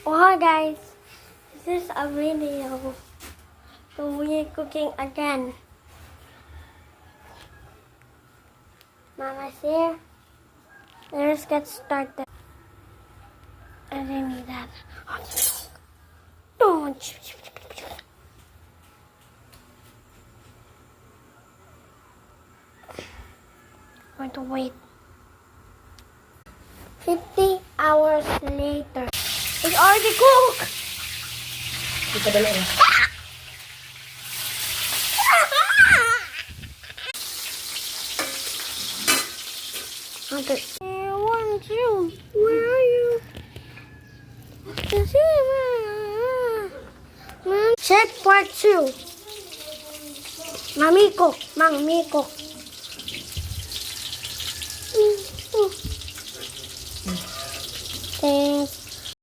Oh hi guys, this is a video. So we're cooking again. Mama's here. Let's get started. I didn't need that. Don't. I'm going to wait. 50 hours later. It's already cooked. Di pa dala eh. Okay. I want you. Where are you? You see, Mom. Check part 2. Mamiko. Mamiko. Thanks.